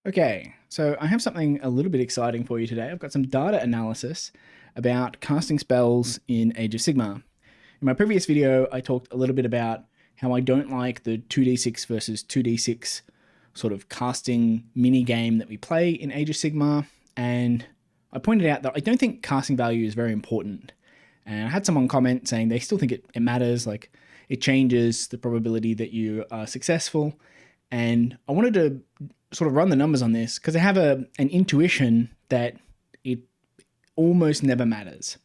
Okay, so I have something a little bit exciting for you today. I've got some data analysis about casting spells in Age of Sigmar. In my previous video, I talked a little bit about how I don't like the 2d6 versus 2d6 sort of casting mini game that we play in Age of Sigmar, and I pointed out that I don't think casting value is very important. And I had someone comment saying they still think it matters, like it changes the probability that you are successful. And I wanted to sort of run the numbers on this because I have an intuition that it almost never matters.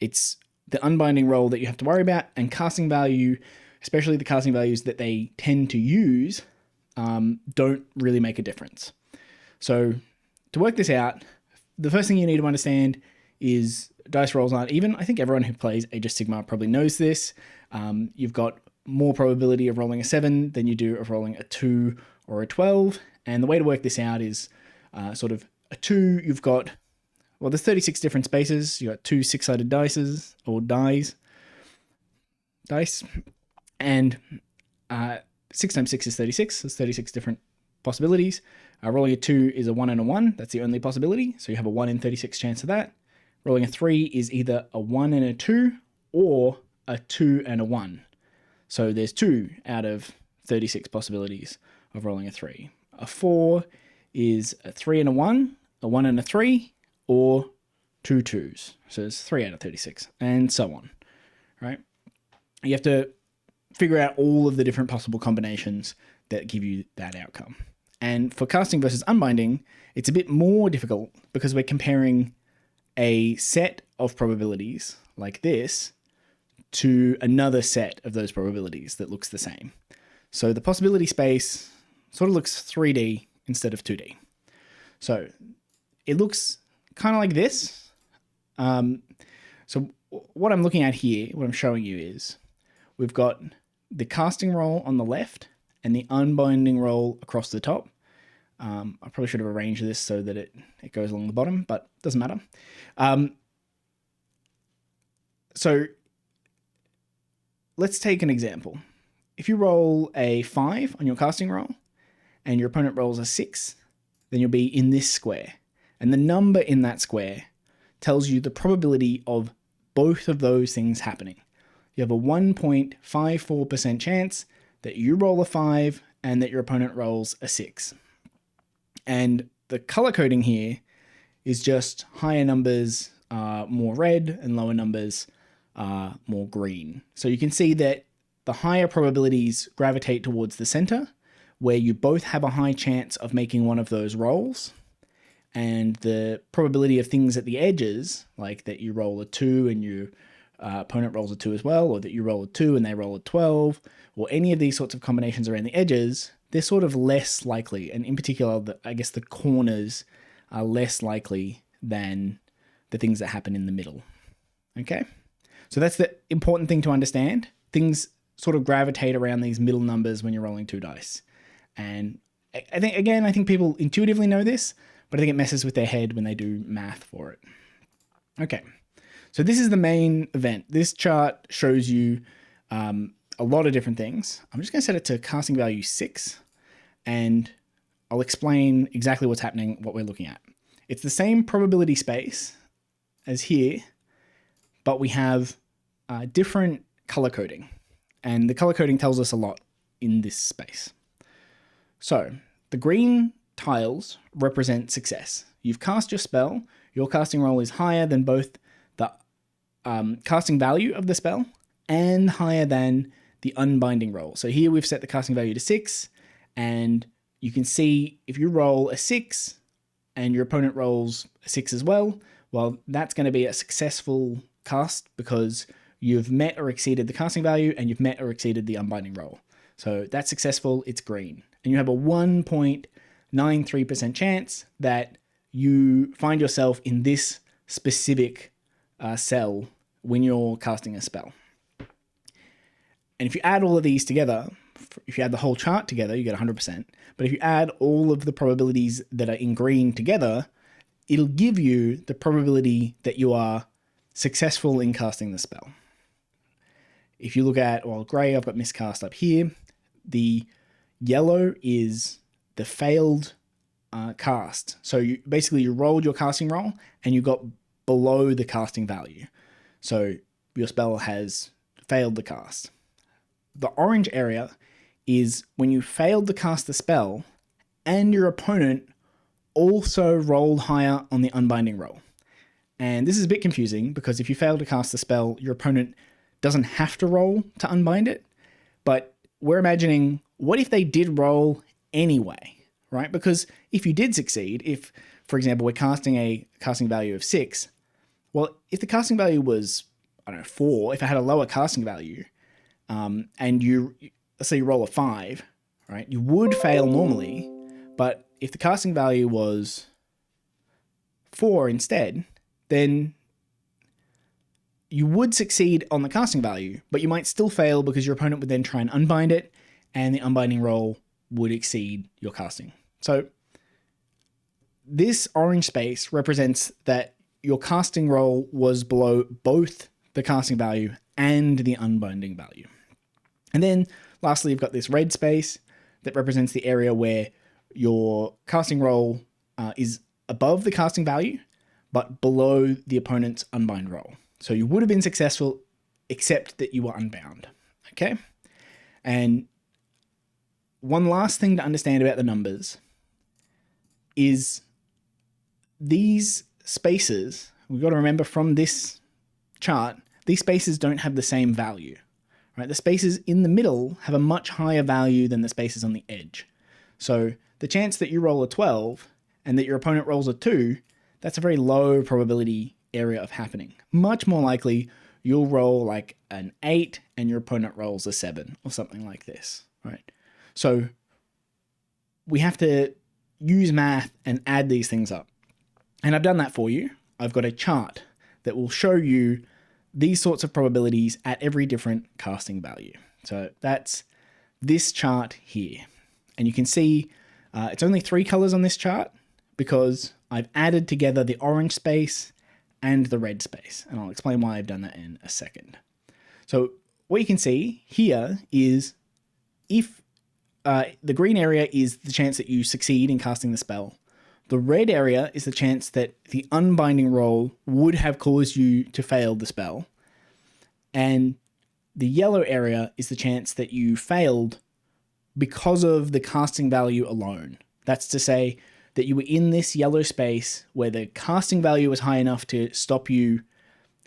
It's the unbinding roll that you have to worry about, and casting value, especially the casting values that they tend to use, don't really make a difference. So to work this out, the first thing you need to understand is dice rolls aren't even. I think everyone who plays Age of Sigmar probably knows this. You've got more probability of rolling a 7 than you do of rolling a 2 or a 12. And the way to work this out is sort of a 2, you've got, well, there's 36 different spaces. You've got 2 6-sided dice, and 6 times 6 is 36. There's 36 different possibilities. Rolling a 2 is a 1 and a 1. That's the only possibility. So you have a 1 in 36 chance of that. Rolling a 3 is either a 1 and a 2 or a 2 and a 1. So there's 2 out of 36 possibilities of rolling a 3. A 4 is a 3 and a 1 and a 3, or 2 2s. So it's 3 out of 36, and so on, right? You have to figure out all of the different possible combinations that give you that outcome. And for casting versus unbinding, it's a bit more difficult because we're comparing a set of probabilities like this to another set of those probabilities that looks the same. So the possibility space sort of looks 3D instead of 2D. So it looks kind of like this. So what I'm looking at here, what I'm showing you is we've got the casting roll on the left and the unbinding roll across the top. I probably should have arranged this so that it goes along the bottom, but it doesn't matter. So let's take an example. If you roll a 5 on your casting roll and your opponent rolls a 6, then you'll be in this square. And the number in that square tells you the probability of both of those things happening. You have a 1.54% chance that you roll a 5 and that your opponent rolls a 6. And the color coding here is just higher numbers are more red and lower numbers are more green. So you can see that the higher probabilities gravitate towards the center, where you both have a high chance of making one of those rolls. And the probability of things at the edges, like that you roll a 2 and your opponent rolls a 2 as well, or that you roll a 2 and they roll a 12, or any of these sorts of combinations around the edges, they're sort of less likely. And in particular, I guess the corners are less likely than the things that happen in the middle. Okay? So that's the important thing to understand. Things sort of gravitate around these middle numbers when you're rolling 2 dice. And I think people intuitively know this, but I think it messes with their head when they do math for it. Okay, so this is the main event. This chart shows you a lot of different things. I'm just going to set it to casting value 6, and I'll explain exactly what's happening, what we're looking at. It's the same probability space as here, but we have different color coding. And the color coding tells us a lot in this space. So the green tiles represent success. You've cast your spell. Your casting roll is higher than both the casting value of the spell and higher than the unbinding roll. So here we've set the casting value to 6, and you can see if you roll a 6 and your opponent rolls a 6 as well, that's going to be a successful cast because you've met or exceeded the casting value and you've met or exceeded the unbinding roll. So that's successful, it's green. And you have a 1.93% chance that you find yourself in this specific cell when you're casting a spell. And if you add all of these together, if you add the whole chart together, you get 100%. But if you add all of the probabilities that are in green together, it'll give you the probability that you are successful in casting the spell. If you look at, well, grey, I've got miscast up here. The yellow is the failed cast. So you rolled your casting roll and you got below the casting value. So your spell has failed the cast. The orange area is when you failed to cast the spell and your opponent also rolled higher on the unbinding roll. And this is a bit confusing because if you fail to cast the spell, your opponent doesn't have to roll to unbind it. But we're imagining, what if they did roll anyway, right? Because if you did succeed, if, for example, we're casting a casting value of 6, well, if the casting value was, 4, if it had a lower casting value, and let's say you roll a 5, right? You would fail normally, but if the casting value was 4 instead, then you would succeed on the casting value, but you might still fail because your opponent would then try and unbind it, and the unbinding roll would exceed your casting. So this orange space represents that your casting roll was below both the casting value and the unbinding value. And then lastly, you've got this red space that represents the area where your casting roll is above the casting value, but below the opponent's unbind roll. So you would have been successful, except that you were unbound. Okay? And one last thing to understand about the numbers is these spaces, we've got to remember from this chart, these spaces don't have the same value. Right? The spaces in the middle have a much higher value than the spaces on the edge. So the chance that you roll a 12 and that your opponent rolls a 2, that's a very low probability area of happening. Much more likely you'll roll like an 8 and your opponent rolls a 7 or something like this, right? So we have to use math and add these things up. And I've done that for you. I've got a chart that will show you these sorts of probabilities at every different casting value. So that's this chart here. And you can see it's only 3 colors on this chart because I've added together the orange space and the red space. And I'll explain why I've done that in a second. So what you can see here is if the green area is the chance that you succeed in casting the spell. The red area is the chance that the unbinding roll would have caused you to fail the spell. And the yellow area is the chance that you failed because of the casting value alone. That's to say that you were in this yellow space where the casting value was high enough to stop you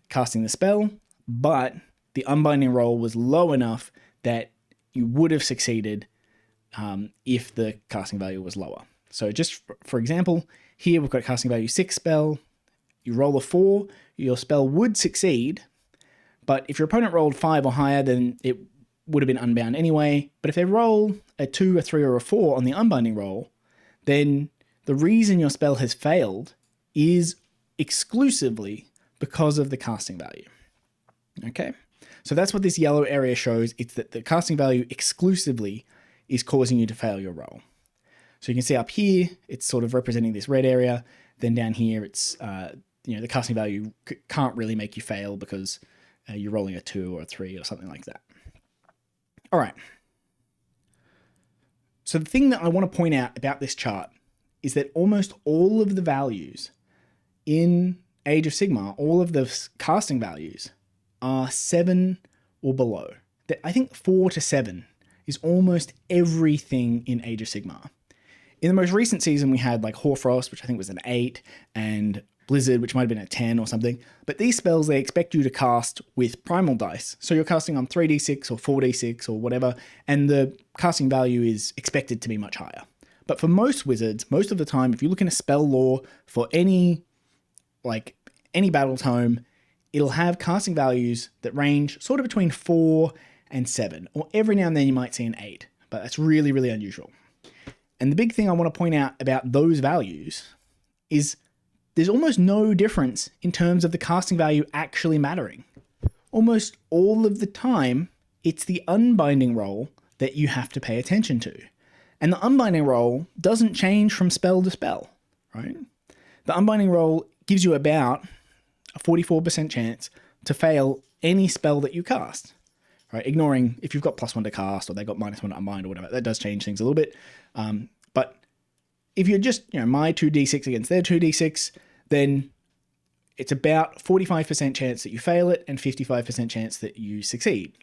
casting the spell, but the unbinding roll was low enough that you would have succeeded if the casting value was lower. So just for example, here we've got a casting value 6 spell. You roll a 4, your spell would succeed, but if your opponent rolled 5 or higher, then it would have been unbound anyway. But if they roll a 2, a 3, or a 4 on the unbinding roll, then the reason your spell has failed is exclusively because of the casting value. Okay? So that's what this yellow area shows. It's that the casting value exclusively is causing you to fail your roll. So you can see up here, it's sort of representing this red area. Then down here, it's, the casting value can't really make you fail because you're rolling a 2 or a 3 or something like that. All right. So the thing that I want to point out about this chart is that almost all of the values in Age of Sigmar, all of the casting values are 7 or below. I think 4 to 7 is almost everything in Age of Sigmar. In the most recent season, we had like Hoarfrost, which I think was an 8, and Blizzard, which might have been a 10 or something. But these spells, they expect you to cast with primal dice. So you're casting on 3d6 or 4d6 or whatever, and the casting value is expected to be much higher. But for most wizards, most of the time, if you look in a spell lore for any battle tome, it'll have casting values that range sort of between 4 and 7, or every now and then you might see an 8, but that's really, really unusual. And the big thing I want to point out about those values is there's almost no difference in terms of the casting value actually mattering. Almost all of the time, it's the unbinding roll that you have to pay attention to. And the unbinding roll doesn't change from spell to spell, right? The unbinding roll gives you about a 44% chance to fail any spell that you cast, right? Ignoring if you've got +1 to cast or they got -1 to unbind or whatever. That does change things a little bit. But if you're just, my 2d6 against their 2d6, then it's about 45% chance that you fail it and 55% chance that you succeed.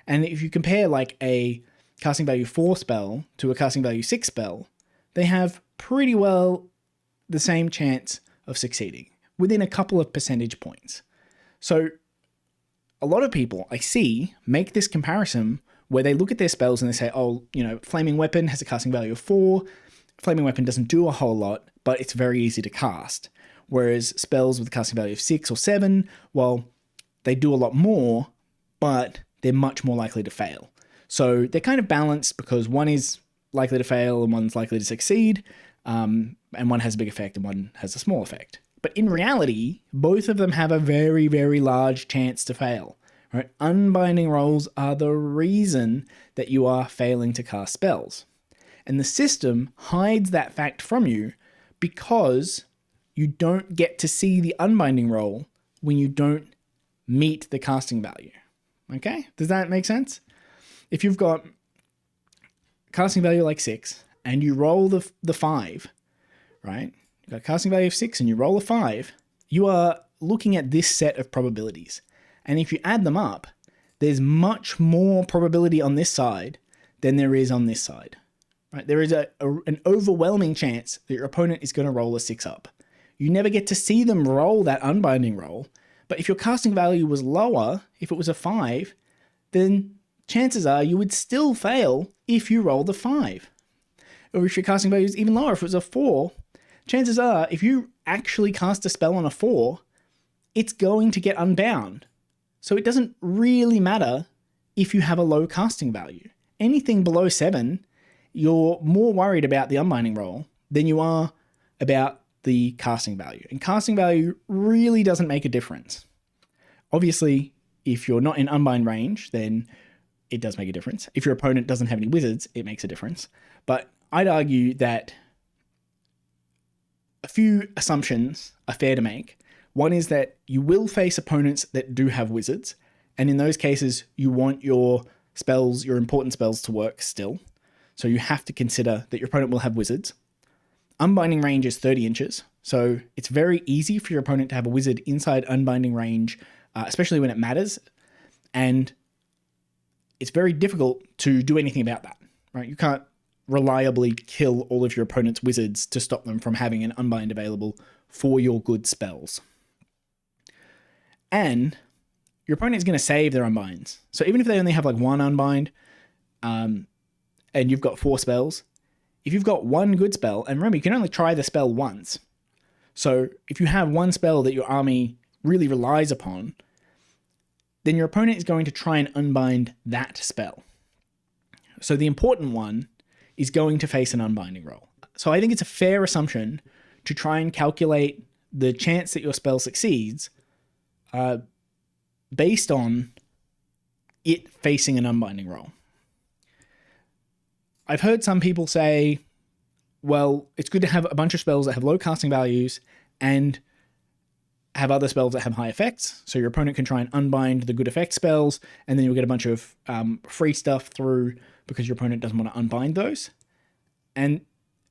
And if you compare like a casting value 4 spell to a casting value 6 spell, they have pretty well the same chance of succeeding within a couple of percentage points. So a lot of people I see make this comparison where they look at their spells and they say, oh, Flaming Weapon has a casting value of 4. Flaming Weapon doesn't do a whole lot, but it's very easy to cast. Whereas spells with a casting value of 6 or 7, well, they do a lot more, but they're much more likely to fail. So they're kind of balanced because one is likely to fail and one's likely to succeed, and one has a big effect and one has a small effect. But in reality, both of them have a very, very large chance to fail. Right? Unbinding rolls are the reason that you are failing to cast spells. And the system hides that fact from you because you don't get to see the unbinding roll when you don't meet the casting value. Okay? Does that make sense? If you've got casting value like 6 and you roll the 5, right? You've got a casting value of 6 and you roll a 5, you are looking at this set of probabilities. And if you add them up, there's much more probability on this side than there is on this side. Right? There is an overwhelming chance that your opponent is going to roll a 6 up. You never get to see them roll that unbinding roll, but if your casting value was lower, if it was a 5, then chances are you would still fail if you rolled a 5. Or if your casting value is even lower, if it was a 4, chances are if you actually cast a spell on a 4, it's going to get unbound. So it doesn't really matter if you have a low casting value. Anything below 7, you're more worried about the unbinding roll than you are about the casting value. And casting value really doesn't make a difference. Obviously, if you're not in unbind range, then it does make a difference. If your opponent doesn't have any wizards, it makes a difference. But I'd argue that a few assumptions are fair to make. One is that you will face opponents that do have wizards, and in those cases, you want your spells, your important spells, to work still. So you have to consider that your opponent will have wizards. Unbinding range is 30 inches, so it's very easy for your opponent to have a wizard inside unbinding range, especially when it matters, and it's very difficult to do anything about that, right? You can't reliably kill all of your opponent's wizards to stop them from having an unbind available for your good spells. And your opponent is going to save their unbinds. So even if they only have like one unbind, and you've got 4 spells, if you've got one good spell, and remember, you can only try the spell once. So if you have one spell that your army really relies upon, then your opponent is going to try and unbind that spell. So the important one is going to face an unbinding roll. So I think it's a fair assumption to try and calculate the chance that your spell succeeds based on it facing an unbinding roll. I've heard some people say, well, it's good to have a bunch of spells that have low casting values and have other spells that have high effects. So your opponent can try and unbind the good effect spells, and then you'll get a bunch of free stuff through because your opponent doesn't want to unbind those. And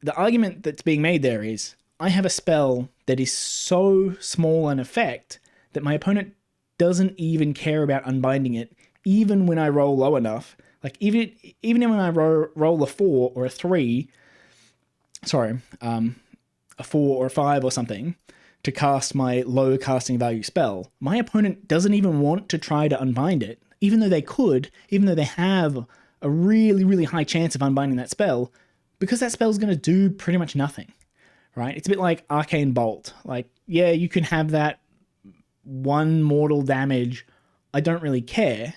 the argument that's being made there is, I have a spell that is so small an effect that my opponent doesn't even care about unbinding it, even when I roll low enough. Like even when I roll a 4 or a 3, a 4 or a 5 or something to cast my low casting value spell, my opponent doesn't even want to try to unbind it, even though they could, even though they have a really, really high chance of unbinding that spell, because that spell is going to do pretty much nothing, right? It's a bit like Arcane Bolt. Like, yeah, you can have that one mortal damage. I don't really care.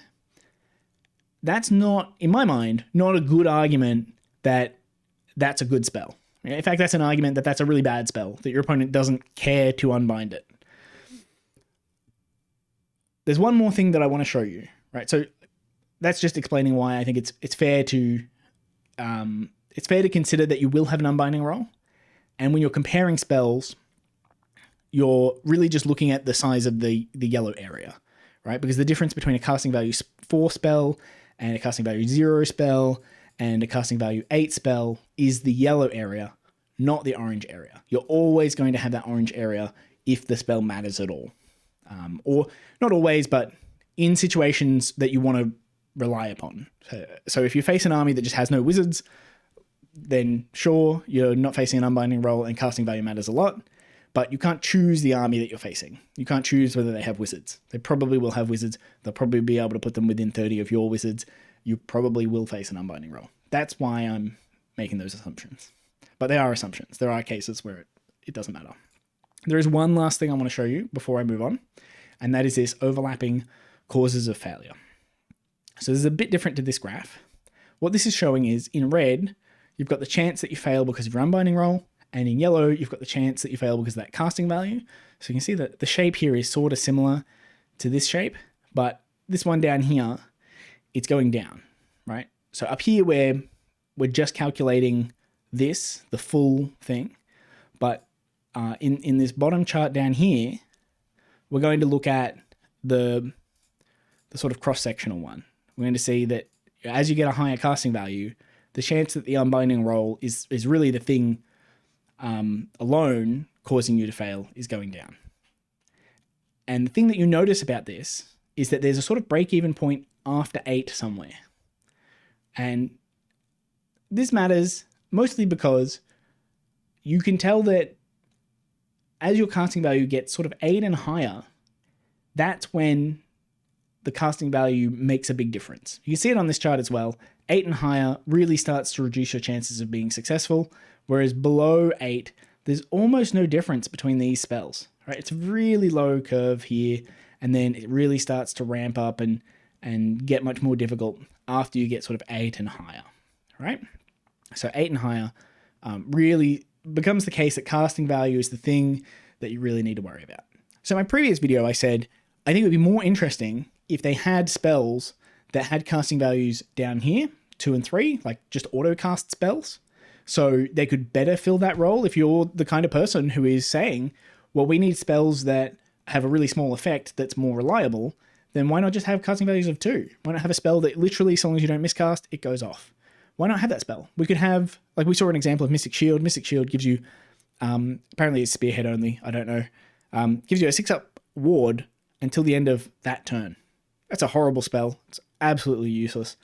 That's not, in my mind, not a good argument that that's a good spell. In fact, that's an argument that that's a really bad spell, that your opponent doesn't care to unbind it. There's one more thing that I want to show you, right? So that's just explaining why I think it's fair to consider that you will have an unbinding roll. And when you're comparing spells, you're really just looking at the size of the yellow area, right? Because the difference between a casting value 4 spell and a casting value 0 spell and a casting value 8 spell is the yellow area, not the orange area. You're always going to have that orange area if the spell matters at all. Or not always, but in situations that you want to rely upon. So if you face an army that just has no wizards, then sure, you're not facing an unbinding roll and casting value matters a lot, but you can't choose the army that you're facing. You can't choose whether they have wizards. They probably will have wizards. They'll probably be able to put them within 30 of your wizards. You probably will face an unbinding roll. That's why I'm making those assumptions. But they are assumptions. There are cases where it doesn't matter. There is one last thing I want to show you before I move on, and that is this overlapping causes of failure. So this is a bit different to this graph. What this is showing is in red, you've got the chance that you fail because of your unbinding roll, and in yellow, you've got the chance that you fail because of that casting value. So you can see that the shape here is sort of similar to this shape, but this one down here, it's going down, right? So up here where we're just calculating this, the full thing, but in this bottom chart down here, we're going to look at the sort of cross-sectional one. We're going to see that as you get a higher casting value, the chance that the unbinding roll is really the thing alone causing you to fail is going down. And the thing that you notice about this is that there's a sort of break-even point after 8 somewhere. And this matters mostly because you can tell that as your casting value gets sort of 8 and higher, that's when the casting value makes a big difference. You can see it on this chart as well. 8 and higher really starts to reduce your chances of being successful, whereas below 8, there's almost no difference between these spells. Right? It's a really low curve here, and then it really starts to ramp up and get much more difficult after you get sort of 8 and higher. Right? So 8 and higher really becomes the case that casting value is the thing that you really need to worry about. So in my previous video, I said, I think it would be more interesting if they had spells that had casting values down here, 2 and 3, like just auto cast spells. So they could better fill that role if you're the kind of person who is saying, well, we need spells that have a really small effect that's more reliable, then why not just have casting values of 2? Why not have a spell that literally, as long as you don't miscast, it goes off? Why not have that spell? We could have, like we saw an example of Mystic Shield. Mystic Shield gives you, apparently it's Spearhead only, I don't know, gives you a 6-up ward until the end of that turn. That's a horrible spell. It's absolutely useless.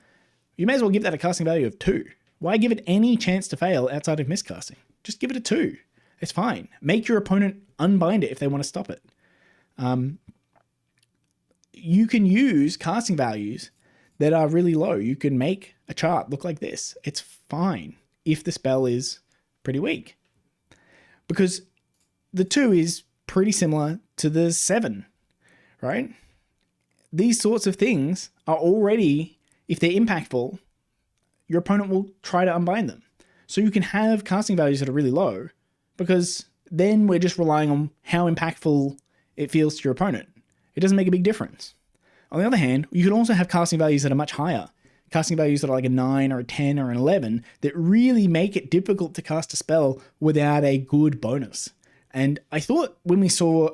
You may as well give that a casting value of 2. Why give it any chance to fail outside of miscasting? Just give it a 2. It's fine. Make your opponent unbind it if they want to stop it. You can use casting values that are really low. You can make a chart look like this. It's fine if the spell is pretty weak. Because the 2 is pretty similar to the 7, right? These sorts of things are already, if they're impactful, your opponent will try to unbind them. So you can have casting values that are really low, because then we're just relying on how impactful it feels to your opponent. It doesn't make a big difference. On the other hand, you can also have casting values that are much higher. Casting values that are like a 9 or a 10 or an 11 that really make it difficult to cast a spell without a good bonus. And I thought when we saw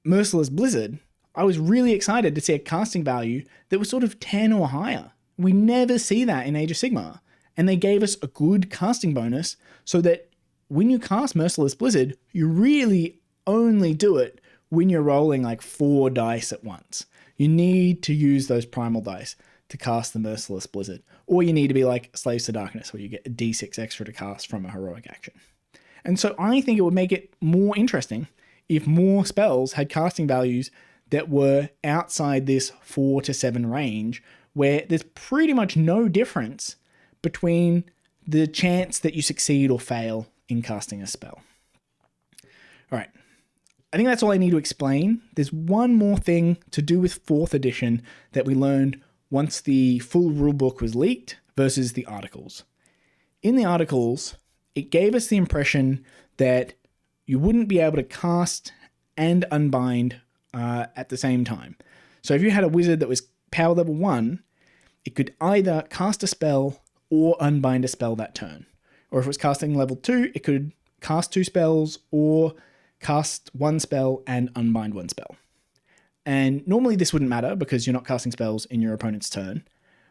Merciless Blizzard, I was really excited to see a casting value that was sort of 10 or higher. We never see that in Age of Sigmar. And they gave us a good casting bonus so that when you cast Merciless Blizzard, you really only do it when you're rolling like 4 dice at once. You need to use those primal dice to cast the Merciless Blizzard. Or you need to be like Slaves to Darkness, where you get a d6 extra to cast from a heroic action. And so I think it would make it more interesting if more spells had casting values that were outside this 4 to 7 range, where there's pretty much no difference between the chance that you succeed or fail in casting a spell. All right. I think that's all I need to explain. There's one more thing to do with 4th edition that we learned once the full rulebook was leaked versus the articles. In the articles, it gave us the impression that you wouldn't be able to cast and unbind at the same time. So if you had a wizard that was power level 1, it could either cast a spell or unbind a spell that turn. Or if it was casting level 2, it could cast 2 spells or cast 1 spell and unbind 1 spell. And normally this wouldn't matter because you're not casting spells in your opponent's turn.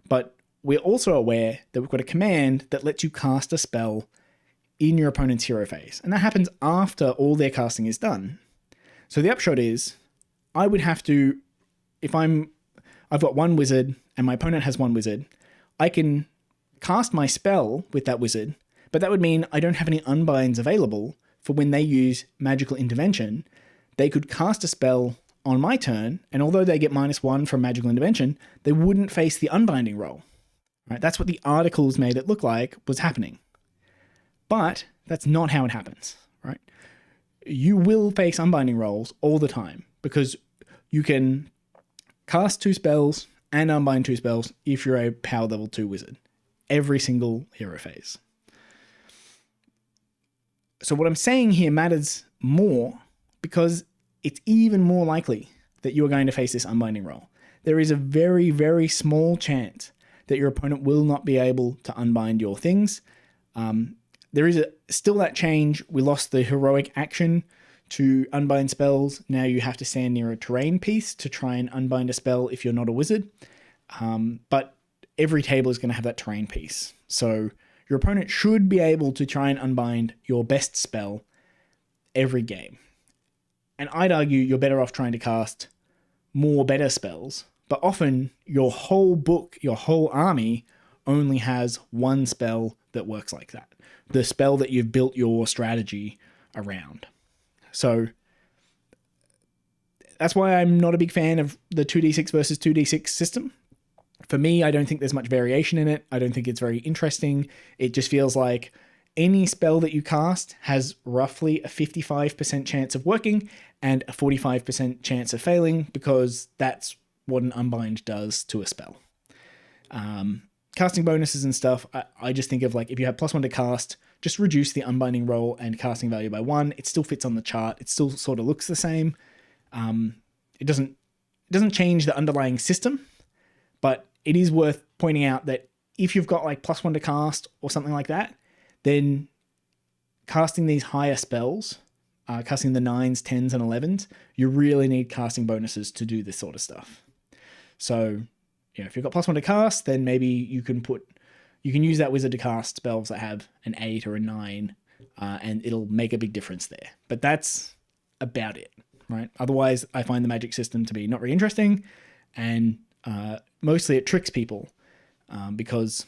But we're also aware that we've got a command that lets you cast a spell in your opponent's hero phase. And that happens after all their casting is done. So the upshot is, I would have to, if I've got one wizard and my opponent has one wizard, I can cast my spell with that wizard, but that would mean I don't have any unbinds available for when they use magical intervention. They could cast a spell on my turn, and although they get -1 from magical intervention, they wouldn't face the unbinding roll. Right? That's what the articles made it look like was happening. But that's not how it happens, right? You will face unbinding rolls all the time because you can cast 2 spells and unbind 2 spells if you're a power level 2 wizard. Every single hero phase. So what I'm saying here matters more because it's even more likely that you are going to face this unbinding roll. There is a very, very small chance that your opponent will not be able to unbind your things. There is still that change. We lost the heroic action to unbind spells. Now you have to stand near a terrain piece to try and unbind a spell if you're not a wizard. But every table is going to have that terrain piece. So your opponent should be able to try and unbind your best spell every game. And I'd argue you're better off trying to cast more better spells. But often your whole book, your whole army only has one spell that works like that. The spell that you've built your strategy around. So that's why I'm not a big fan of the 2d6 versus 2d6 system. For me, I don't think there's much variation in it. I don't think it's very interesting. It just feels like any spell that you cast has roughly a 55% chance of working and a 45% chance of failing because that's what an unbind does to a spell. Casting bonuses and stuff, I just think of like if you have +1 to cast, just reduce the unbinding roll and casting value by 1. It still fits on the chart. It still sort of looks the same. It doesn't change the underlying system, but it is worth pointing out that if you've got like +1 to cast or something like that, then casting these higher spells, casting the 9s, 10s, and 11s, you really need casting bonuses to do this sort of stuff. So, if you've got +1 to cast, then maybe you can use that wizard to cast spells that have an 8 or a 9, and it'll make a big difference there. But that's about it, right? Otherwise, I find the magic system to be not very interesting, and mostly it tricks people because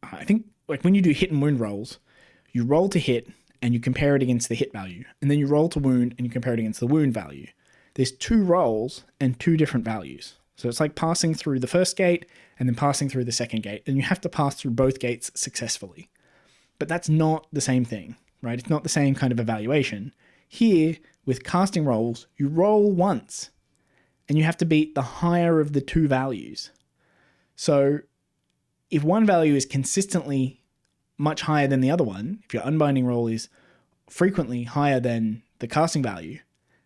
I think like when you do hit and wound rolls, you roll to hit and you compare it against the hit value, and then you roll to wound and you compare it against the wound value. There's 2 rolls and 2 different values. So it's like passing through the first gate and then passing through the second gate, and you have to pass through both gates successfully. But that's not the same thing, right? It's not the same kind of evaluation. Here, with casting rolls, you roll once, and you have to beat the higher of the 2 values. So if one value is consistently much higher than the other one, if your unbinding roll is frequently higher than the casting value,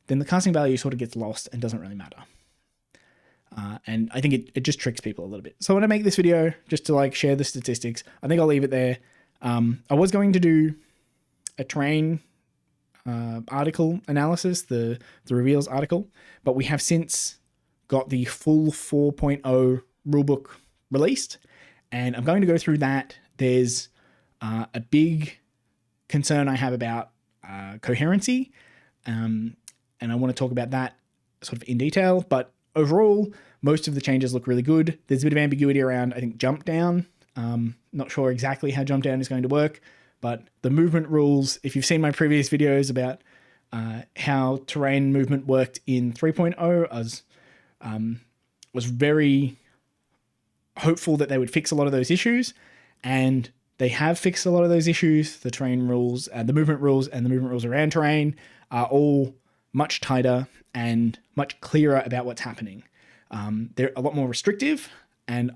then the casting value sort of gets lost and doesn't really matter. And I think it just tricks people a little bit. So when I make this video, just to like share the statistics, I think I'll leave it there. I was going to do a terrain article analysis, the reveals article, but we have since got the full 4.0 rulebook released, and I'm going to go through that. There's a big concern I have about coherency, and I want to talk about that sort of in detail, but overall, most of the changes look really good. There's a bit of ambiguity around, I think, jump down. Not sure exactly how jump down is going to work, but the movement rules, if you've seen my previous videos about how terrain movement worked in 3.0, I was very hopeful that they would fix a lot of those issues, and they have fixed a lot of those issues. The terrain rules, the movement rules, and the movement rules around terrain are all much tighter and much clearer about what's happening. They're a lot more restrictive, and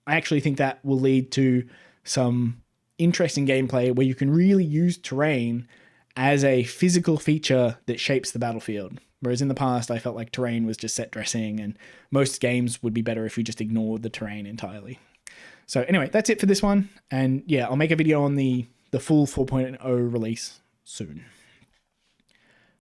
I actually think that will lead to some interesting gameplay where you can really use terrain as a physical feature that shapes the battlefield. Whereas in the past, I felt like terrain was just set dressing, and most games would be better if you just ignored the terrain entirely. So anyway, that's it for this one. And yeah, I'll make a video on the full 4.0 release soon.